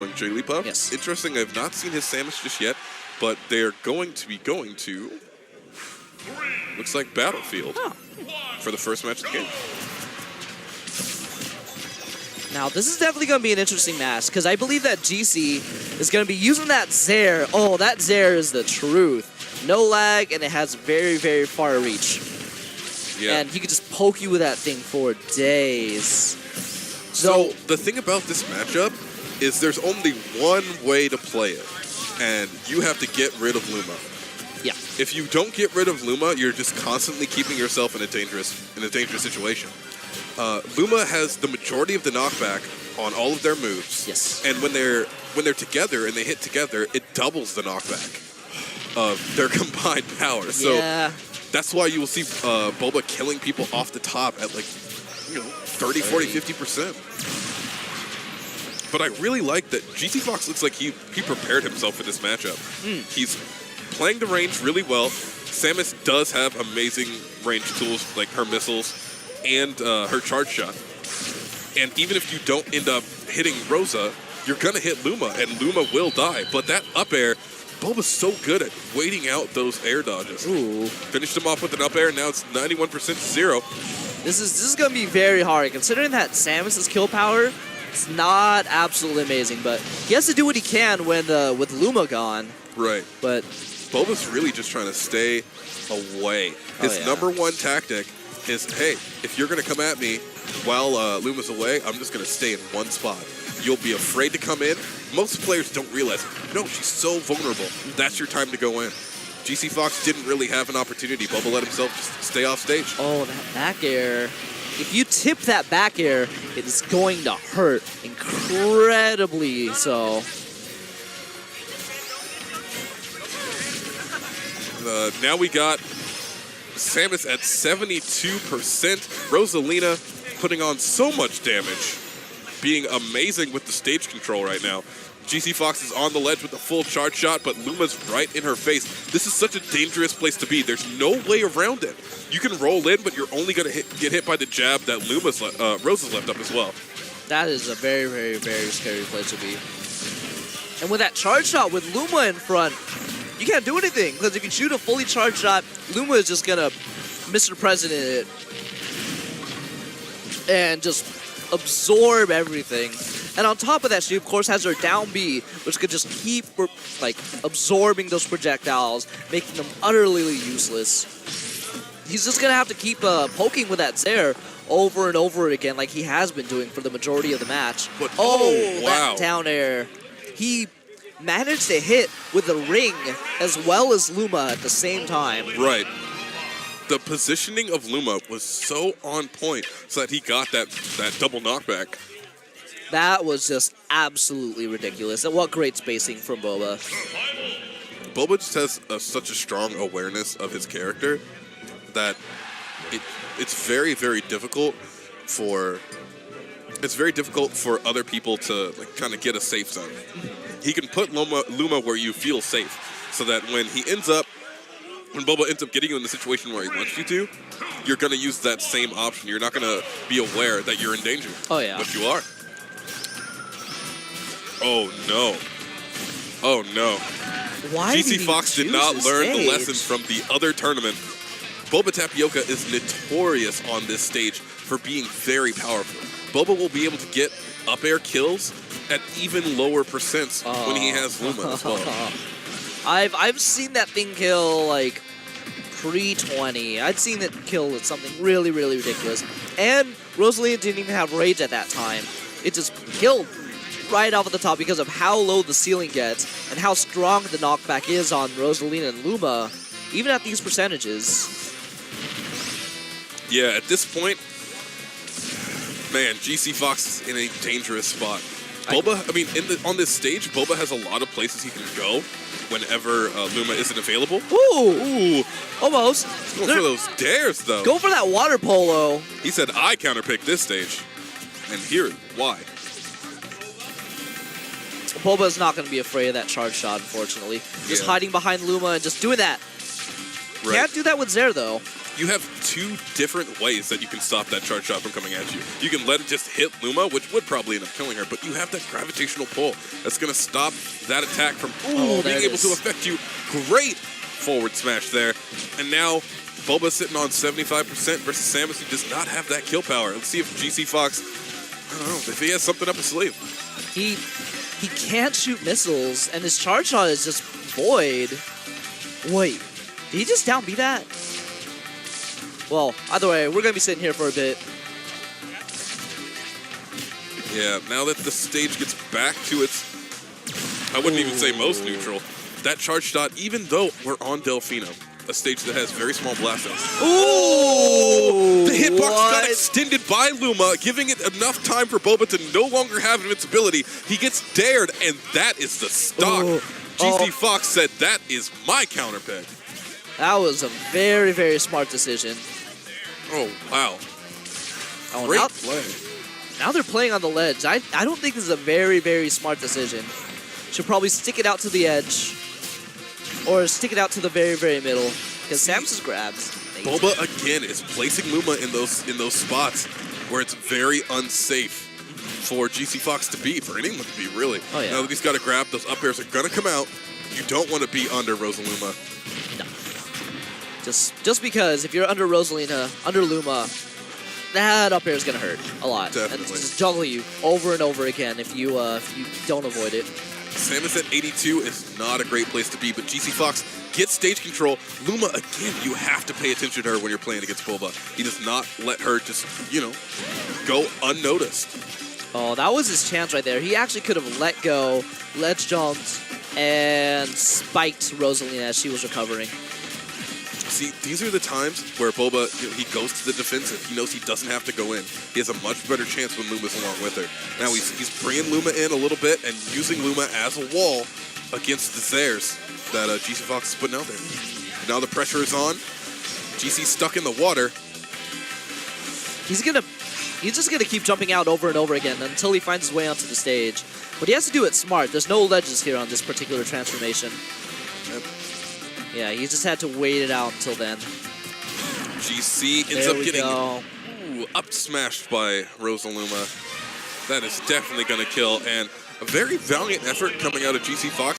Jigglypuff. Yes. Interesting, I've not seen his Samus just yet, but they're going to, looks like Battlefield for the first match of the game. Now, this is definitely going to be an interesting match, because I believe that GC is going to be using that Zair. Oh, that Zair is the truth. No lag, and it has very, very far reach. Yeah. And he could just poke you with that thing for days. So the thing about this matchup is there's only one way to play it, and you have to get rid of Luma. Yeah. If you don't get rid of Luma, you're just constantly keeping yourself in a dangerous situation. Luma has the majority of the knockback on all of their moves. Yes. And when they're together and they hit together, it doubles the knockback of their combined power. So yeah. that's why you will see Boba killing people off the top at like 30, 40, 50%. But I really like that GCFOX looks like he prepared himself for this matchup. He's playing the range really well. Samus does have amazing range tools like her missiles and her charge shot. And even if you don't end up hitting Rosa, you're going to hit Luma, and Luma will die. But that up air, Boba's so good at waiting out those air dodges. Ooh. Finished him off with an up air, and now it's 91% to 0. This is going to be very hard, considering that Samus's kill power, it's not absolutely amazing, but he has to do what he can when with Luma gone. Right. But Boba's really just trying to stay away. His number one tactic is, hey, if you're going to come at me while Luma's away, I'm just going to stay in one spot. You'll be afraid to come in. Most players don't realize, no, she's so vulnerable. That's your time to go in. GCFOX didn't really have an opportunity. Boba let himself just stay off stage. Oh, that back air. If you tip that back air, it is going to hurt incredibly so. Now we got Samus at 72%. Rosalina putting on so much damage, being amazing with the stage control right now. GCFOX is on the ledge with a full charge shot, but Luma's right in her face. This is such a dangerous place to be. There's no way around it. You can roll in, but you're only going to get hit by the jab that Rosa's left up as well. That is a very, very, very scary place to be. And with that charge shot with Luma in front, you can't do anything, because if you shoot a fully charged shot, Luma is just going to Mr. President it and just absorb everything. And on top of that, she of course has her down B, which could just keep like absorbing those projectiles, making them utterly useless. He's just gonna have to keep poking with that Zair over and over again, like he has been doing for the majority of the match. But, wow. That down air. He managed to hit with the ring as well as Luma at the same time. Right. The positioning of Luma was so on point so that he got that double knockback. That was just absolutely ridiculous. And what great spacing from Boba. Boba just has such a strong awareness of his character that it's very, very difficult for other people to kind of get a safe zone. He can put Luma where you feel safe, so that when Boba ends up getting you in the situation where he wants you to, you're going to use that same option. You're not going to be aware that you're in danger. Oh, yeah. But you are. Oh, no. Oh, no. Why GCFOX did not learn the lessons from the other tournament. Boba Tapioca is notorious on this stage for being very powerful. Boba will be able to get up air kills at even lower percents when he has Luma as well. I've seen that thing kill like pre-20. I'd seen it kill at something really, really ridiculous. And Rosalina didn't even have rage at that time. It just killed right off of the top because of how low the ceiling gets and how strong the knockback is on Rosalina and Luma, even at these percentages. Yeah, at this point, man, GCFOX is in a dangerous spot. Boba, on this stage, Boba has a lot of places he can go whenever Luma isn't available. Ooh, almost. He's going for those dares, though. Go for that water polo. He said, I counterpick this stage. And here's why. Boba's not going to be afraid of that charge shot, unfortunately. Just hiding behind Luma and just doing that. Right. Can't do that with Zair, though. You have two different ways that you can stop that charge shot from coming at you. You can let it just hit Luma, which would probably end up killing her, but you have that gravitational pull that's going to stop that attack from being able to affect you. Great forward smash there. And now Boba sitting on 75% versus Samus, who does not have that kill power. Let's see if GCFOX, I don't know, if he has something up his sleeve. He can't shoot missiles, and his charge shot is just void. Wait, did he just down B that? Well, either way, we're going to be sitting here for a bit. Yeah, now that the stage gets back to its, I wouldn't even say most neutral, that charge shot, even though we're on Delfino, a stage that has very small blast zones. Ooh! The hitbox got extended by Luma, giving it enough time for Boba to no longer have invincibility. He gets dared, and that is the stock. GCFOX said, that is my counter pick. That was a very, very smart decision. Oh, wow. Oh, Great play. Now they're playing on the ledge. I don't think this is a very, very smart decision. Should probably stick it out to the edge. Or stick it out to the very, very middle. Because Samus's grabs. Boba, again, is placing Luma in those spots where it's very unsafe for GCFOX to be, for anyone to be, really. Oh, yeah. Now that he's got to grab, those up airs are going to come out. You don't want to be under Rosaluma. No. Just because if you're under Rosalina, under Luma, that up air is going to hurt a lot. Definitely. And just juggle you over and over again if you don't avoid it. Samus at 82 is not a great place to be, but GCFOX gets stage control. Luma, again, you have to pay attention to her when you're playing against Boba. He does not let her just, go unnoticed. Oh, that was his chance right there. He actually could have let go, ledge jumped, and spiked Rosalina as she was recovering. See, these are the times where Boba, he goes to the defensive. He knows he doesn't have to go in. He has a much better chance when Luma's along with her. Now he's bringing Luma in a little bit and using Luma as a wall against the Zares that GCFOX is putting out there. Now the pressure is on. GC's stuck in the water. He's just gonna keep jumping out over and over again until he finds his way onto the stage. But he has to do it smart. There's no ledges here on this particular transformation. Yep. Yeah, he just had to wait it out until then. GC ends up getting up smashed by Rosaluma. That is definitely going to kill, and a very valiant effort coming out of GCFOX.